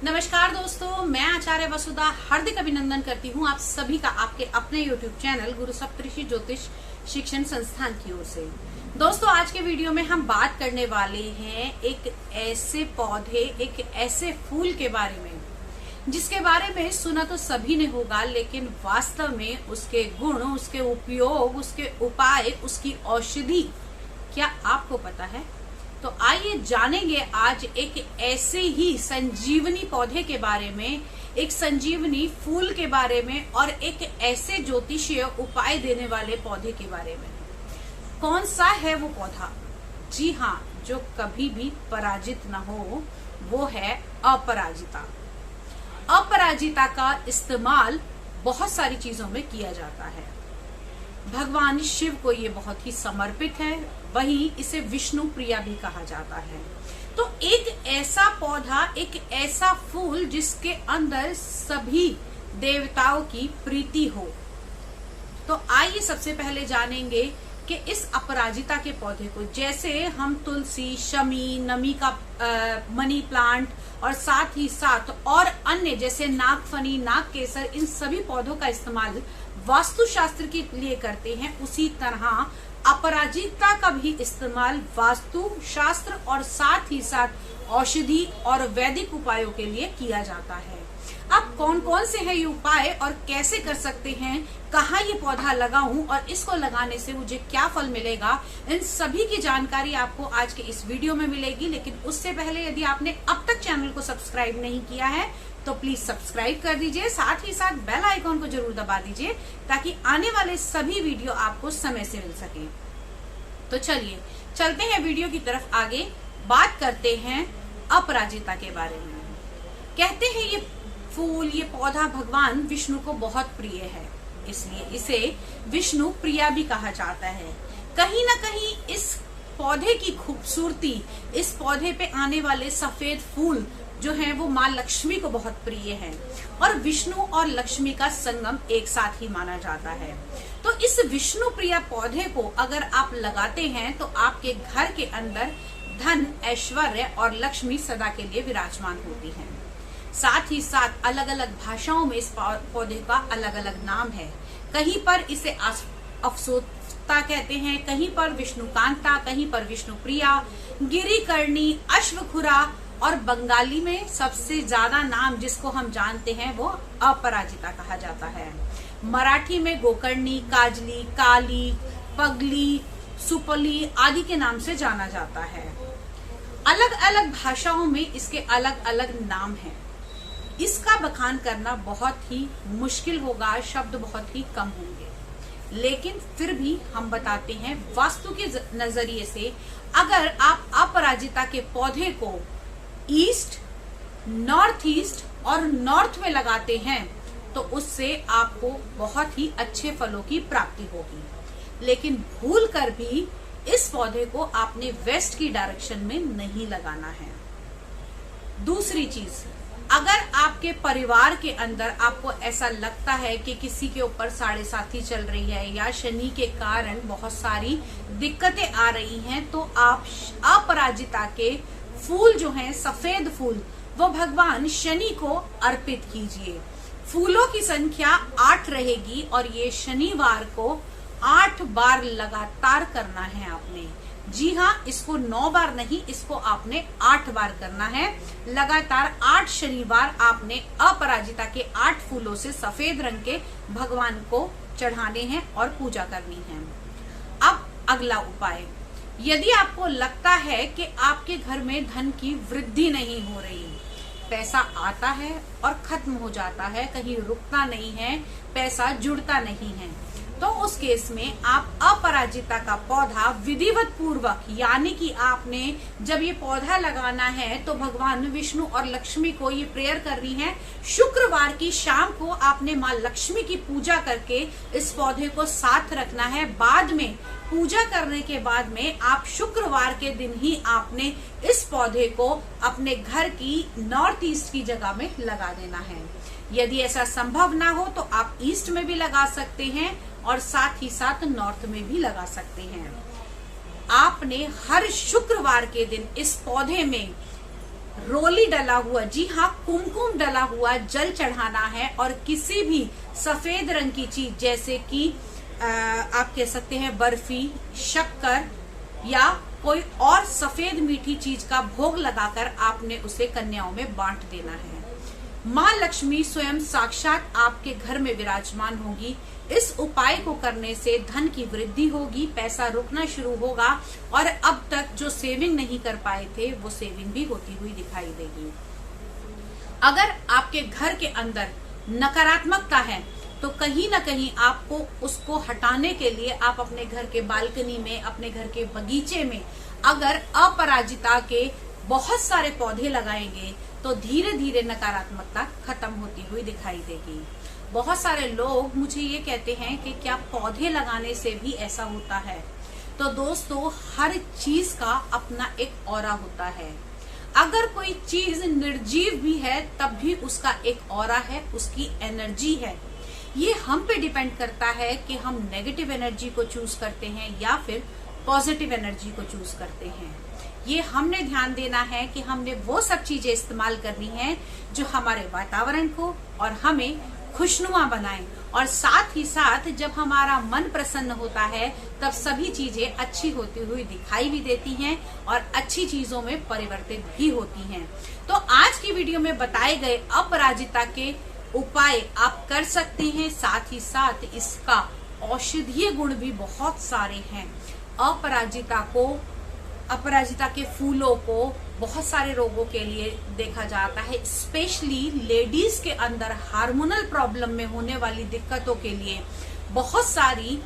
नमस्कार दोस्तों, मैं आचार्य वसुधा हार्दिक अभिनंदन करती हूँ आप सभी का आपके अपने YouTube चैनल गुरु सप्तऋषि ज्योतिष शिक्षण संस्थान की ओर से। दोस्तों, आज के वीडियो में हम बात करने वाले हैं एक ऐसे पौधे, एक ऐसे फूल के बारे में जिसके बारे में सुना तो सभी ने होगा, लेकिन वास्तव में उसके गुण, उसके उपयोग, उसके उपाय, उसकी औषधि क्या आपको पता है? तो आइए जानेंगे आज एक ऐसे ही संजीवनी पौधे के बारे में, एक संजीवनी फूल के बारे में और एक ऐसे ज्योतिषीय उपाय देने वाले पौधे के बारे में। कौन सा है वो पौधा? जी हाँ, जो कभी भी पराजित न हो, वो है अपराजिता। अपराजिता का इस्तेमाल बहुत सारी चीजों में किया जाता है। भगवान शिव को ये बहुत ही समर्पित है, वहीं इसे विष्णु प्रिया भी कहा जाता है। तो एक ऐसा पौधा, एक ऐसा फूल जिसके अंदर सभी देवताओं की प्रीति हो। तो आइए सबसे पहले जानेंगे कि इस अपराजिता के पौधे को, जैसे हम तुलसी, शमी, नमी का मनी प्लांट और साथ ही साथ और अन्य जैसे नागफनी, नागकेसर, इन सभी पौधों का इस्तेमाल वास्तुशास्त्र के लिए करते हैं, उसी तरह अपराजिता का भी इस्तेमाल वास्तु शास्त्र और साथ ही साथ औषधि और वैदिक उपायों के लिए किया जाता है। अब कौन कौन से हैं ये उपाय और कैसे कर सकते हैं, कहाँ ये पौधा लगाऊं और इसको लगाने से मुझे क्या फल मिलेगा, इन सभी की जानकारी आपको आज के इस वीडियो में मिलेगी। लेकिन उससे पहले यदि आपने अब तक चैनल को सब्सक्राइब नहीं किया है तो प्लीज सब्सक्राइब कर दीजिए, साथ ही साथ बेल आइकॉन को जरूर दबा दीजिए ताकि आने वाले सभी वीडियो आपको समय से मिल सके। तो चलिए चलते हैं वीडियो की तरफ आगे, बात करते हैं अपराजिता के बारे में। कहते हैं ये फूल, ये पौधा भगवान विष्णु को बहुत प्रिय है, इसलिए इसे विष्णु प्रिया भी कहा जाता है। कहीं ना कहीं इस पौधे की खूबसूरती, इस पौधे पे आने वाले सफेद फूल जो हैं वो माँ लक्ष्मी को बहुत प्रिय है और विष्णु और लक्ष्मी का संगम एक साथ ही माना जाता है। तो इस विष्णु प्रिय पौधे को अगर आप लगाते हैं तो आपके घर के अंदर धन, ऐश्वर्य और लक्ष्मी सदा के लिए विराजमान होती हैं। साथ ही साथ अलग अलग भाषाओं में इस पौधे का अलग अलग नाम है। कहीं पर इसे अफसोता कहते हैं, कहीं पर विष्णुकांता, कहीं पर विष्णु प्रिया, गिरिकर्णी, अश्वखुरा और बंगाली में सबसे ज्यादा नाम जिसको हम जानते हैं वो अपराजिता कहा जाता है। मराठी में गोकर्णी, काजली, काली, पगली, सुपली आदि के नाम से जाना जाता है। अलग अलग भाषाओं में इसके अलग अलग नाम हैं। इसका बखान करना बहुत ही मुश्किल होगा, शब्द बहुत ही कम होंगे, लेकिन फिर भी हम बताते हैं वास्तु के नजरिए से। अगर आप अपराजिता के पौधे को ईस्ट, नॉर्थ ईस्ट और नॉर्थ में लगाते हैं तो उससे आपको बहुत ही अच्छे फलों की प्राप्ति होगी। लेकिन भूल कर भी इस पौधे को आपने वेस्ट की डायरेक्शन में नहीं लगाना है। दूसरी चीज, अगर आपके परिवार के अंदर आपको ऐसा लगता है कि किसी के ऊपर साढ़े साथी चल रही है या शनि के कारण बहुत सारी दिक्कतें आ रही हैं, तो आप अपराजिता के फूल जो हैं, सफेद फूल, वो भगवान शनि को अर्पित कीजिए। फूलों की संख्या 8 रहेगी और ये शनिवार को 8 बार लगातार करना है आपने। जी हाँ, इसको 9 बार नहीं, इसको आपने 8 बार करना है। लगातार 8 शनिवार आपने अपराजिता के 8 फूलों से सफेद रंग के भगवान को चढ़ाने हैं और पूजा करनी है। अब अगला उपाय, यदि आपको लगता है कि आपके घर में धन की वृद्धि नहीं हो रही, पैसा आता है और खत्म हो जाता है, कहीं रुकता नहीं है, पैसा जुड़ता नहीं है, तो उस केस में आप अपराजिता का पौधा विधिवत पूर्वक, यानी कि आपने जब ये पौधा लगाना है तो भगवान विष्णु और लक्ष्मी को ये प्रेयर करनी है। शुक्रवार की शाम को आपने माँ लक्ष्मी की पूजा करके इस पौधे को साथ रखना है। बाद में पूजा करने के बाद में आप शुक्रवार के दिन ही आपने इस पौधे को अपने घर की नॉर्थ ईस्ट की जगह में लगा देना है। यदि ऐसा संभव ना हो तो आप ईस्ट में भी लगा सकते हैं और साथ ही साथ नॉर्थ में भी लगा सकते हैं। आपने हर शुक्रवार के दिन इस पौधे में रोली डला हुआ, जी हाँ कुमकुम डला हुआ जल चढ़ाना है। और किसी भी सफेद रंग की चीज जैसे कि आप कह सकते हैं बर्फी, शक्कर या कोई और सफेद मीठी चीज का भोग लगाकर आपने उसे कन्याओं में बांट देना है। माँ लक्ष्मी स्वयं साक्षात आपके घर में विराजमान होगी। इस उपाय को करने से धन की वृद्धि होगी, पैसा रुकना शुरू होगा और अब तक जो सेविंग नहीं कर पाए थे वो सेविंग भी होती हुई दिखाई देगी। अगर आपके घर के अंदर नकारात्मकता है तो कहीं ना कहीं आपको उसको हटाने के लिए आप अपने घर के बालकनी में, अपने घर के बगीचे में अगर अपराजिता के बहुत सारे पौधे लगाएंगे तो धीरे धीरे नकारात्मकता खत्म होती हुई दिखाई देगी। बहुत सारे लोग मुझे ये कहते हैं कि क्या पौधे लगाने से भी ऐसा होता है? तो दोस्तों, हर चीज का अपना एक ऑरा होता है। अगर कोई चीज निर्जीव भी है तब भी उसका एक ऑरा है, उसकी एनर्जी है। ये हम पे डिपेंड करता है कि हम नेगेटिव एनर्जी को चूज करते हैं या फिर पॉजिटिव एनर्जी को चूज करते हैं। ये हमने ध्यान देना है कि हमने वो सब चीजें इस्तेमाल करनी है जो हमारे वातावरण को और हमें खुशनुमा बनाए। और साथ ही साथ जब हमारा मन प्रसन्न होता है तब सभी चीजें अच्छी होती हुई दिखाई भी देती हैं और अच्छी चीजों में परिवर्तित भी होती हैं। तो आज की वीडियो में बताए गए अपराजिता के उपाय आप कर सकते हैं। साथ ही साथ इसका औषधीय गुण भी बहुत सारे हैं। अपराजिता के फूलों को बहुत सारे रोगों के लिए देखा जाता है, स्पेशली लेडीज के अंदर हार्मोनल प्रॉब्लम में होने वाली दिक्कतों के लिए बहुत सारी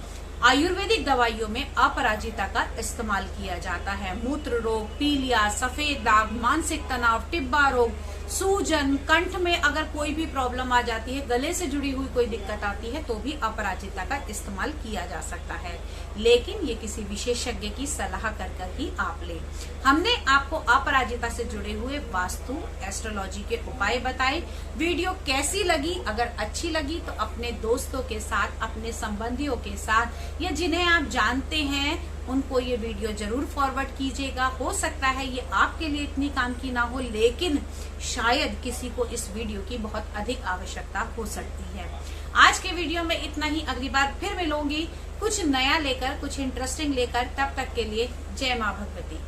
आयुर्वेदिक दवाइयों में अपराजिता का इस्तेमाल किया जाता है। मूत्र रोग, पीलिया, सफेद दाग, मानसिक तनाव, टिब्बा रोग, सूजन, कंठ में अगर कोई भी प्रॉब्लम आ जाती है, गले से जुड़ी हुई कोई दिक्कत आती है तो भी अपराजिता का इस्तेमाल किया जा सकता है। लेकिन ये किसी विशेषज्ञ की सलाह कर ही आप ले। हमने आपको अपराजिता से जुड़े हुए वास्तु एस्ट्रोलॉजी के उपाय बताए। वीडियो कैसी लगी? अगर अच्छी लगी तो अपने दोस्तों के साथ, अपने संबंधियों के साथ या जिन्हें आप जानते हैं उनको ये वीडियो जरूर फॉरवर्ड कीजिएगा। हो सकता है ये आपके लिए इतनी काम की ना हो, लेकिन शायद किसी को इस वीडियो की बहुत अधिक आवश्यकता हो सकती है। आज के वीडियो में इतना ही। अगली बार फिर मिलूंगी कुछ नया लेकर, कुछ इंटरेस्टिंग लेकर। तब तक के लिए जय मां भगवती।